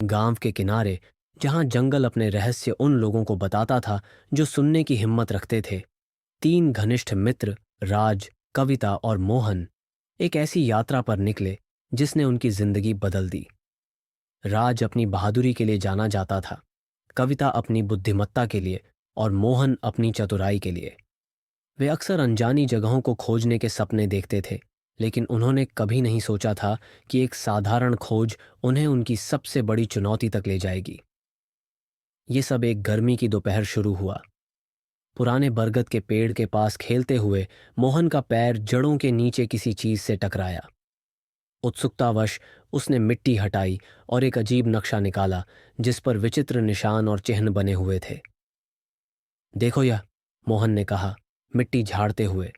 गांव के किनारे, जहां जंगल अपने रहस्य उन लोगों को बताता था जो सुनने की हिम्मत रखते थे, तीन घनिष्ठ मित्र, राज, कविता और मोहन, एक ऐसी यात्रा पर निकले जिसने उनकी जिंदगी बदल दी। राज अपनी बहादुरी के लिए जाना जाता था, कविता अपनी बुद्धिमत्ता के लिए और मोहन अपनी चतुराई के लिए। वे अक्सर अनजानी जगहों को खोजने के सपने देखते थे, लेकिन उन्होंने कभी नहीं सोचा था कि एक साधारण खोज उन्हें उनकी सबसे बड़ी चुनौती तक ले जाएगी। ये सब एक गर्मी की दोपहर शुरू हुआ। पुराने बरगद के पेड़ के पास खेलते हुए मोहन का पैर जड़ों के नीचे किसी चीज से टकराया। उत्सुकतावश उसने मिट्टी हटाई और एक अजीब नक्शा निकाला जिस पर विचित्र निशान और चिन्ह बने हुए थे। देखो यह, मोहन ने कहा, मिट्टी झाड़ते हुए।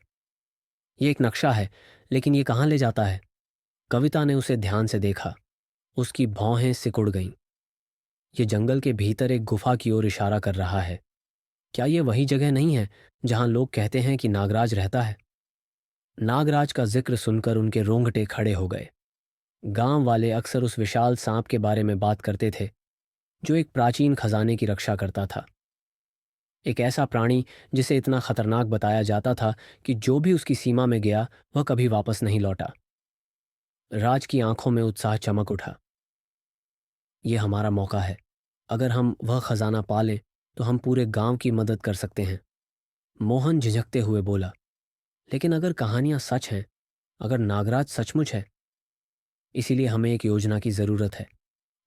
ये एक नक्शा है, लेकिन ये कहाँ ले जाता है? कविता ने उसे ध्यान से देखा। उसकी भौहें सिकुड़ गईं। ये जंगल के भीतर एक गुफा की ओर इशारा कर रहा है। क्या ये वही जगह नहीं है जहां लोग कहते हैं कि नागराज रहता है? नागराज का जिक्र सुनकर उनके रोंगटे खड़े हो गए। गांव वाले अक्सर उस विशाल सांप के बारे में बात करते थे जो एक प्राचीन खजाने की रक्षा करता था। एक ऐसा प्राणी जिसे इतना खतरनाक बताया जाता था कि जो भी उसकी सीमा में गया वह कभी वापस नहीं लौटा। राज की आंखों में उत्साह चमक उठा। यह हमारा मौका है। अगर हम वह खजाना पा लें तो हम पूरे गांव की मदद कर सकते हैं। मोहन झिझकते हुए बोला, लेकिन अगर कहानियां सच हैं, अगर नागराज सचमुच है, इसीलिए हमें एक योजना की जरूरत है,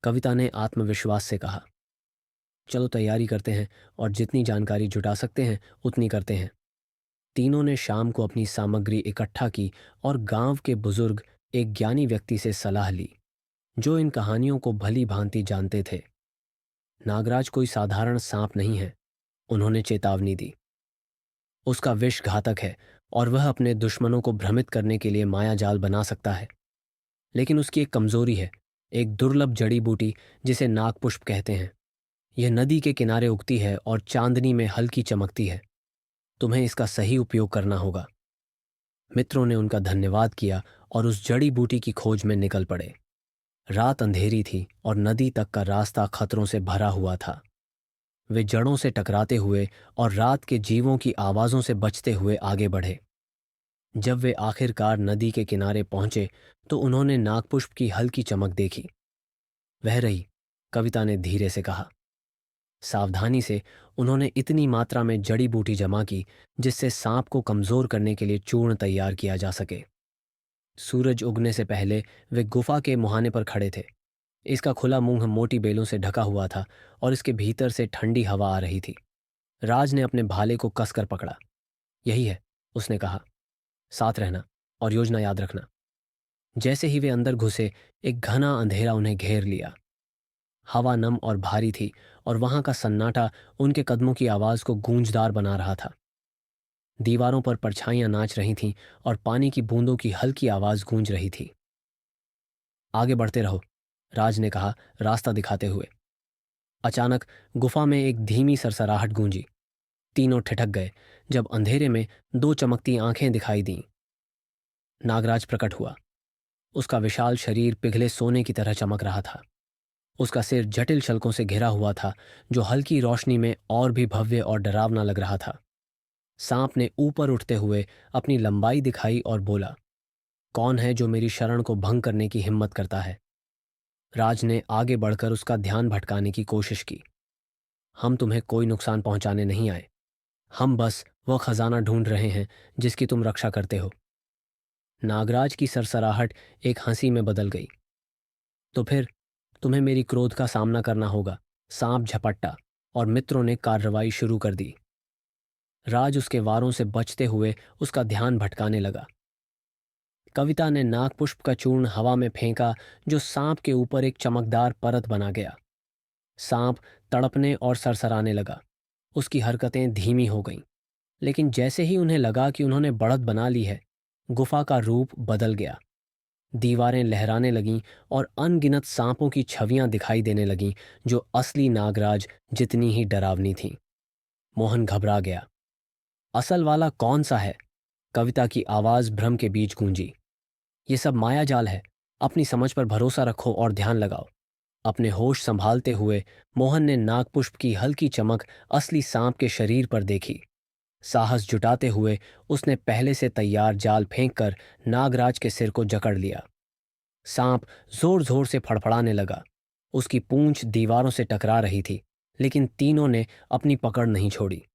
कविता ने आत्मविश्वास से कहा। चलो तैयारी करते हैं और जितनी जानकारी जुटा सकते हैं उतनी करते हैं। तीनों ने शाम को अपनी सामग्री इकट्ठा की और गांव के बुजुर्ग, एक ज्ञानी व्यक्ति से सलाह ली जो इन कहानियों को भली भांति जानते थे। नागराज कोई साधारण सांप नहीं है, उन्होंने चेतावनी दी। उसका विष घातक है और वह अपने दुश्मनों को भ्रमित करने के लिए माया जाल बना सकता है। लेकिन उसकी एक कमजोरी है, एक दुर्लभ जड़ी बूटी जिसे नागपुष्प कहते हैं। यह नदी के किनारे उगती है और चांदनी में हल्की चमकती है। तुम्हें इसका सही उपयोग करना होगा। मित्रों ने उनका धन्यवाद किया और उस जड़ी बूटी की खोज में निकल पड़े। रात अंधेरी थी और नदी तक का रास्ता खतरों से भरा हुआ था। वे जड़ों से टकराते हुए और रात के जीवों की आवाजों से बचते हुए आगे बढ़े। जब वे आखिरकार नदी के किनारे पहुंचे तो उन्होंने नागपुष्प की हल्की चमक देखी। वह रही, कविता ने धीरे से कहा। सावधानी से उन्होंने इतनी मात्रा में जड़ी बूटी जमा की जिससे सांप को कमजोर करने के लिए चूर्ण तैयार किया जा सके। सूरज उगने से पहले वे गुफा के मुहाने पर खड़े थे। इसका खुला मुंह मोटी बेलों से ढका हुआ था और इसके भीतर से ठंडी हवा आ रही थी। राज ने अपने भाले को कसकर पकड़ा। यही है, उसने कहा, साथ रहना और योजना याद रखना। जैसे ही वे अंदर घुसे, एक घना अंधेरा उन्हें घेर लिया। हवा नम और भारी थी और वहां का सन्नाटा उनके कदमों की आवाज को गूंजदार बना रहा था। दीवारों पर परछाइयां नाच रही थीं और पानी की बूंदों की हल्की आवाज गूंज रही थी। आगे बढ़ते रहो, राज ने कहा, रास्ता दिखाते हुए। अचानक गुफा में एक धीमी सरसराहट गूंजी। तीनों ठिठक गए जब अंधेरे में दो चमकती आंखें दिखाई दीं। नागराज प्रकट हुआ। उसका विशाल शरीर पिघले सोने की तरह चमक रहा था। उसका सिर जटिल शल्कों से घिरा हुआ था जो हल्की रोशनी में और भी भव्य और डरावना लग रहा था। सांप ने ऊपर उठते हुए अपनी लंबाई दिखाई और बोला, कौन है जो मेरी शरण को भंग करने की हिम्मत करता है? राज ने आगे बढ़कर उसका ध्यान भटकाने की कोशिश की। हम तुम्हें कोई नुकसान पहुंचाने नहीं आए। हम बस वह खजाना ढूंढ रहे हैं जिसकी तुम रक्षा करते हो। नागराज की सरसराहट एक हंसी में बदल गई। तो फिर तुम्हें मेरी क्रोध का सामना करना होगा, सांप झपट्टा और मित्रों ने कार्रवाई शुरू कर दी। राज उसके वारों से बचते हुए उसका ध्यान भटकाने लगा। कविता ने नागपुष्प का चूर्ण हवा में फेंका जो सांप के ऊपर एक चमकदार परत बना गया। सांप तड़पने और सरसराने लगा। उसकी हरकतें धीमी हो गईं, लेकिन जैसे ही उन्हें लगा कि उन्होंने बढ़त बना ली है, गुफा का रूप बदल गया। दीवारें लहराने लगीं और अनगिनत सांपों की छवियां दिखाई देने लगीं जो असली नागराज जितनी ही डरावनी थीं। मोहन घबरा गया। असल वाला कौन सा है? कविता की आवाज भ्रम के बीच गूंजी। ये सब माया जाल है। अपनी समझ पर भरोसा रखो और ध्यान लगाओ। अपने होश संभालते हुए मोहन ने नागपुष्प की हल्की चमक असली सांप के शरीर पर देखी। साहस जुटाते हुए उसने पहले से तैयार जाल फेंककर नागराज के सिर को जकड़ लिया। सांप जोर जोर से फड़फड़ाने लगा। उसकी पूंछ दीवारों से टकरा रही थी, लेकिन तीनों ने अपनी पकड़ नहीं छोड़ी।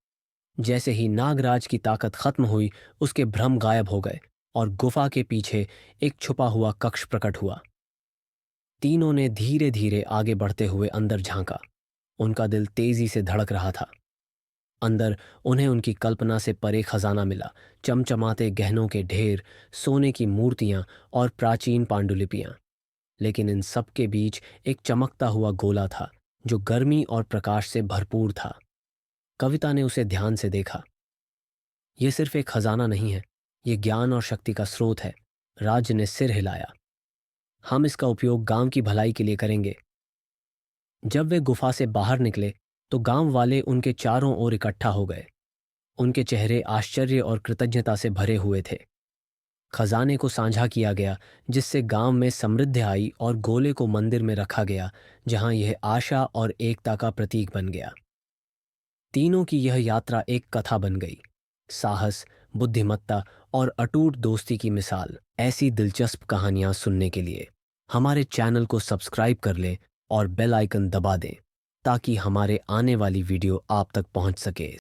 जैसे ही नागराज की ताकत खत्म हुई, उसके भ्रम गायब हो गए और गुफा के पीछे एक छुपा हुआ कक्ष प्रकट हुआ। तीनों ने धीरे धीरे आगे बढ़ते हुए अंदर झांका। उनका दिल तेजी से धड़क रहा था। अंदर उन्हें उनकी कल्पना से परे खजाना मिला। चमचमाते गहनों के ढेर, सोने की मूर्तियां और प्राचीन पांडुलिपियां। लेकिन इन सब के बीच एक चमकता हुआ गोला था जो गर्मी और प्रकाश से भरपूर था। कविता ने उसे ध्यान से देखा। यह सिर्फ एक खजाना नहीं है, यह ज्ञान और शक्ति का स्रोत है। राज ने सिर हिलाया। हम इसका उपयोग गांव की भलाई के लिए करेंगे। जब वे गुफा से बाहर निकले तो गांव वाले उनके चारों ओर इकट्ठा हो गए। उनके चेहरे आश्चर्य और कृतज्ञता से भरे हुए थे। खजाने को साझा किया गया, जिससे गांव में समृद्धि आई, और गोले को मंदिर में रखा गया, जहां यह आशा और एकता का प्रतीक बन गया। तीनों की यह यात्रा एक कथा बन गई। साहस, बुद्धिमत्ता और अटूट दोस्ती की मिसाल। ऐसी दिलचस्प कहानियां सुनने के लिए हमारे चैनल को सब्सक्राइब कर लें और बेल आइकन दबा दें, ताकि हमारे आने वाली वीडियो आप तक पहुंच सके।